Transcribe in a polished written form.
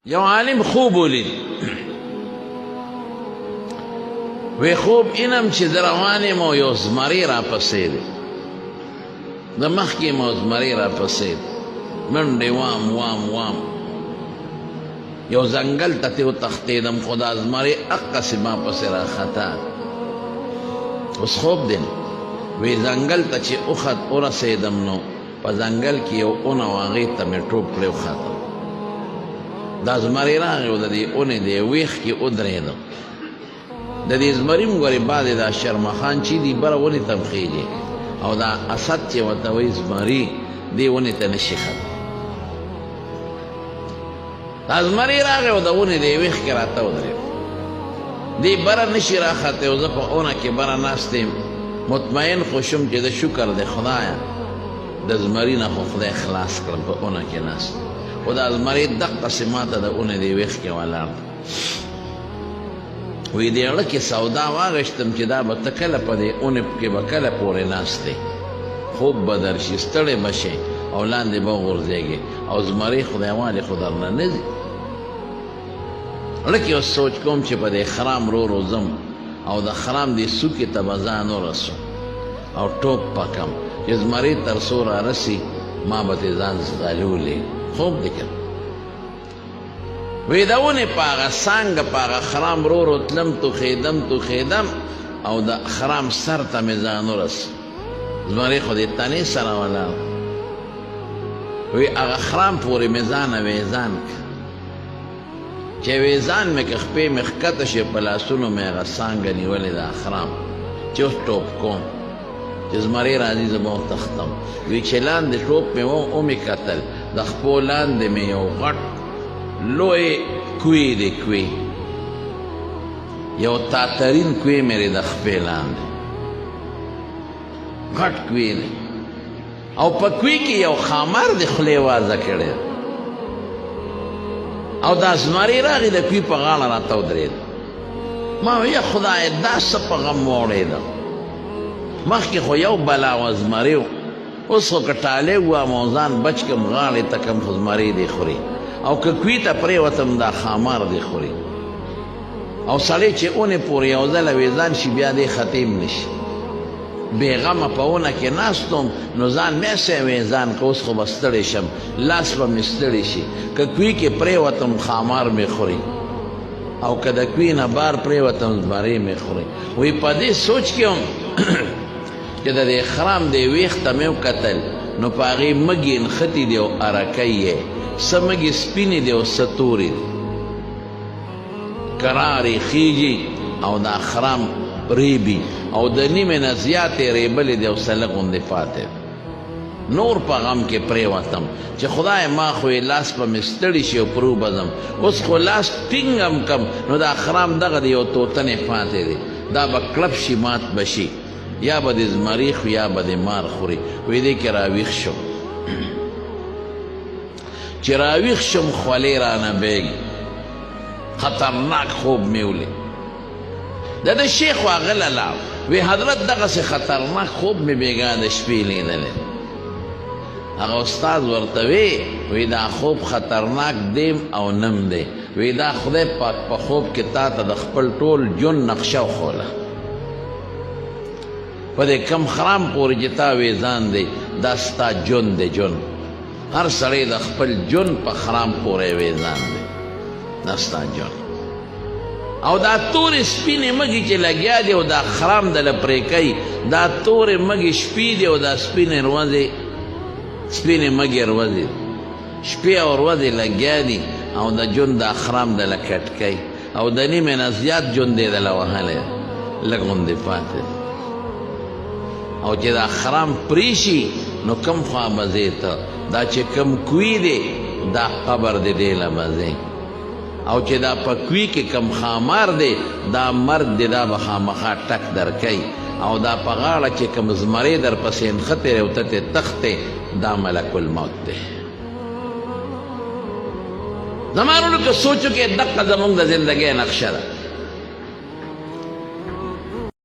یو عالم خوب ولید وی خوب اینم چې د روان یم او یو زمری راپسې دی د مخکې یم او زمری راپسې دی منډې وام وام وام یو ځنګل ته ترې وتښتېدم خو دا زمری هغسې ما پسې راخطا اوس خوب دی وی ځنګل ته چې ورسېدم نو په ځنګل کې یو اونه و هغې ته مې ټوپ کړی وختم دا زمری راغی او د دې اونې د ویښ کې ودرېدم د دې زمري م ګورې بعضې دا شرمخان چې دي بره ونې ته م خېږي او دا اسد چې ورته وایي زمري دې ونې ته نشي ختلی دا زمري راغی او د ونې د ویښ کې راته ودرېد دې بره نشي راختلی او زه په اونه کې بره ناست یم مطمئن خو شم چې د شکر د خدایه د زمري نه خو خدای خلاص کړم په اونه کې ناست خو دا زمري دقسې ما ته د اونې د ویښ کې ولاړ وی دې اړه کې سودا واغېشتم چې دا به ته کله په دې اونې کې به کله پورې ناست دی خوب به درشي ستړی به شې او لاندې به وغورځېږې او زمري خدای والې خو درنه نه ځي اړه کې اوس سوچ کوم چې په دې خرام رو ځم او د خرام دې څوکې ته به ځان ورسم او ټوپ پکم چې زمري تر څو رارسي ما به ترې ځان ځغلولې خوب دی که وی د ونې په هغه څانګه په هغه خرام رو تلم توخېدم او د خرام سر ته مې ځان ورسم زمري خو دې تنې سره ولاړ وی هغه خرام پورې مې ځانه ویزان که چې ویزان مې که خپې مې ښکته شي په لاسونو مې هغه څانګه نیولې د خرام چې اوس ټوپ کوم چې زمري راځي زه به وتښتم وی چې لاندې ټوپ مې ومې کتل د خپو لاندې مې یو غټ لوی کوی دی کوی یو تاترین کوی مې د خپې لاندې غټ کوی دی او په کوی کې یو خامر د خولې وازه کړی او دا زمري راغی د کوی په غاړه راته ودرېد ما ویل خدای دا څه په غم واوړېدم مخکې خو یو بلا و زمري و اوس خو که ټالۍ ووام او ځان بچ کم غاړې ته کم خو زمري دی خوري او که کوی ته پرېوتم دا خامار دی خوري او سړی چې اونې پورې یو ځله ویزان شي بیا دی ختیم نشي بېغمه په اونه کې ناست وم نو ځان مې سې ویزان که اوس خو به ستړی شم لاس به مې ستړی شي که کوی کې پرېوتم خامار مې خوري او که د کوی نه بار پرېوتم زمري مې خوري وی په دې سوچ کې هم چې د دې خرام دی ویښ ته مې وکتل نو په هغې مږې نښتې دي او ارکی یې څه مږې سپینې دي او څه تورې دي کرارې خیږي او دا خرام ریبي او د نیمې نه زیاتې ریبلې دي او څه لږ غوندې پاتې نور په غم کې پرېوتم چې خدای ما خو یې لاس به مې ستړي شي او پرو به ځم اوس خو لاس ټینګم کم نو دا خرام دغه د یو توتنې پاتې دی دا به کلپ شي مات به شي یا به د زمري خو یا به د مار خوري وی دې کې راویښ شم چې راویښ شم خولې رانه بیږي خطرناک خوب مې ولید د ده شیخ واغله لاړ وی حضرت دغسې خطرناک خوب مې بېګا د شپې لیدلی هغه استاد ورته وی دا خوب خطرناک دیم او نم دی وی دا خدای پاک په خوب کې تا ته د خپل ټول ژوند نقشه وښوله په دې کم خرام پورې چې تا ویزان دی دا ستا ژوند دی ژوند هر سړی د خپل ژوند په خرام پورې ویزان دی دا ستا ژوند او دا تورې سپینې مږې چې لګیا دي او دا خرام دله پرې کوي دا تورې مږې شپې دي او دا سپینې مږې ورځې شپې او ورځې لګیا دي او د ژوند دا خرام دله کټ کوي او د نیمې نه زیات ژوند یې دله وهلی لږ غوندې پاتې او چې دا خرام پرې شي نو کم خوا به ځې ته دا چې کم کوی دی دا قبر دی دی له به ځې او چې دا په کوی کې کم خامار دی دا مرګ دی دا به خامخا ټک درکوي او دا په غاړه چې کم زمري در پسې نښتې دی او ته ترې تښتې دا ملک الموت دی زما وروڼو که سوچو کې دقه زمونږ د زندګۍ نقشه ده